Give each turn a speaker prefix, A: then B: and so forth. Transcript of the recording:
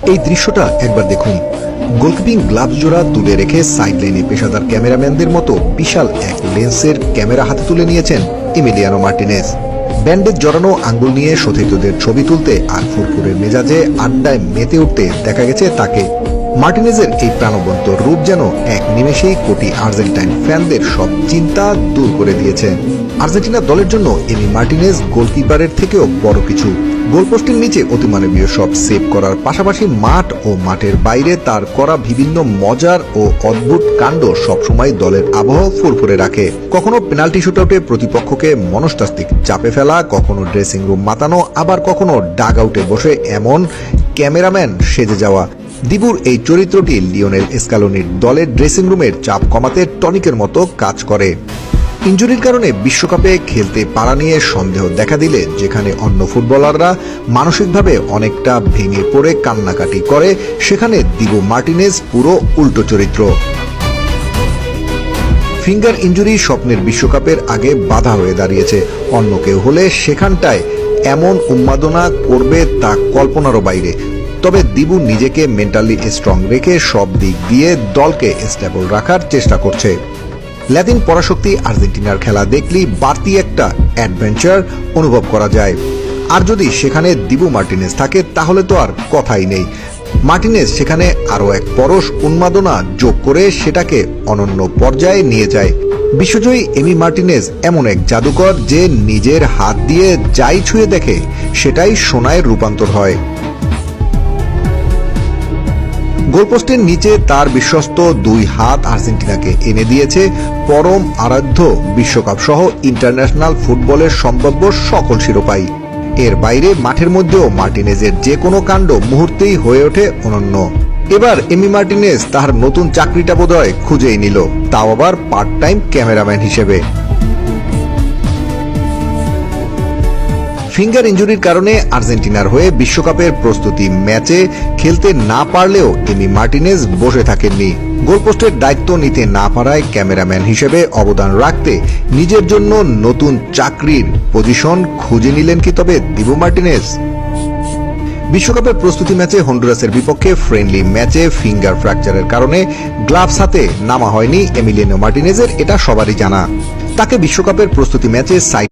A: এই দৃশ্যটা একবার দেখুন। গোলকিপিং গ্লাভস জোড়া তুলে রেখে সাইডলাইনে পেশাদার ক্যামেরাম্যানদের মতো বিশাল এক লেন্সের ক্যামেরা হাতে তুলে নিয়েছেন এমিলিয়ানো মার্টিনেজ। ব্যান্ডেজ জড়ানো আঙ্গুল নিয়ে সতীর্থদের ছবি তুলতে আর ফুরফুরের মেজাজে আড্ডায় মেতে উঠতে দেখা গেছে তাকে। মার্টিনেজের এই প্রাণবন্ত রূপ যেন এক নিমেষেই কোটি আর্জেন্টাইন ফ্যানদের সব চিন্তা দূর করে দিয়েছে। আর্জেন্টিনা দলের জন্য এমি মার্টিনেজ গোলকিপারের থেকেও বড় কিছু। গোলপোস্টের নিচে অতিমানবীয় সব সেভ করার পাশাপাশি মাঠ ও মাঠের বাইরে তার করা বিভিন্ন মজার ও অদ্ভুত কাণ্ড সবসময় দলের আবহাওয়া ফুরফুরে রাখে। কখনো পেনাল্টি শুটআউটে প্রতিপক্ষকে মনস্তাত্ত্বিক চাপে ফেলা, কখনো ড্রেসিং রুম মাতানো, আবার কখনো ডাগ আউটে বসে এমন ক্যামেরাম্যান সেজে যাওয়া। দিবুর এই চরিত্রটি লিওনেল স্ক্যালোনির দলের ড্রেসিং রুমের চাপ কমাতে টনিকের মতো কাজ করে। ইনজুরির কারণে বিশ্বকাপে খেলতে পারা নিয়ে সন্দেহ দেখা দিলে যেখানে অন্য ফুটবলাররা মানসিকভাবে অনেকটা ভেঙে পড়ে কান্নাকাটি করে, সেখানে দিবু মার্টিনেজ পুরো উল্টো চরিত্র। ফিঙ্গার ইনজুরি স্বপ্নের বিশ্বকাপের আগে বাধা হয়ে দাঁড়িয়েছে। অন্য কেউ হলে সেখানটায় এমন উন্মাদনা করবে তা কল্পনারও বাইরে। তবে দিবু নিজেকে মেন্টালি স্ট্রং রেখে সব দিক দিয়ে দলকে স্টেবল রাখার চেষ্টা করছে। ল্যাতিন পরাশক্তি আর্জেন্টিনার খেলা দেখলেই বাড়তি একটা অ্যাডভেঞ্চার অনুভব করা যায়। আর যদি সেখানে দিবু মার্টিনেজ থাকে তাহলে তো আর কথাই নেই। মার্টিনেজ সেখানে আরও এক পরশ উন্মাদনা যোগ করে সেটাকে অনন্য পর্যায়ে নিয়ে যায়। বিশ্বজয়ী এমি মার্টিনেজ এমন এক জাদুকর যে নিজের হাত দিয়ে যাই ছুঁয়ে দেখে সেটাই সোনায় রূপান্তর হয়। গোলপোস্টের নিচে তার বিশ্বস্ত দুই হাত আর্জেন্টিনাকে এনে দিয়েছে পরম আরাধ্য বিশ্বকাপ সহ ইন্টারন্যাশনাল ফুটবলের সম্ভাব্য সকল শিরোপাই। এর বাইরে মাঠের মধ্যেও মার্টিনেজের যে কোনো কাণ্ড মুহূর্তেই হয়ে ওঠে অনন্য। এবার এমি মার্টিনেজ তার নতুন চাকরিটা বোধহয় খুঁজেই নিল, তাও আবার পার্ট টাইম ক্যামেরাম্যান হিসেবে। ফিঙ্গার ইনজুরির কারণে আর্জেন্টিনার হয়ে বিশ্বকাপের প্রস্তুতি ম্যাচে খেলতে না পারলেও এমি মার্টিনেজ বসে থাকেননি। গোলপোস্টের দায়িত্ব নিতে না পারায় ক্যামেরাম্যান হিসেবে অবদান রাখতে নিজের জন্য নতুন চাকরির পজিশন খুঁজে নিলেন কি তবে দিবু মার্টিনেজ? বিশ্বকাপের প্রস্তুতি ম্যাচে হন্ডুরাসের বিপক্ষে ফ্রেন্ডলি ম্যাচে ফিঙ্গার ফ্র্যাকচারের কারণে গ্লাভস হাতে নামা হয়নি এমিলিয়ানো মার্টিনেজের, এটা সবারই জানা। তাকে বিশ্বকাপের প্রস্তুতি ম্যাচে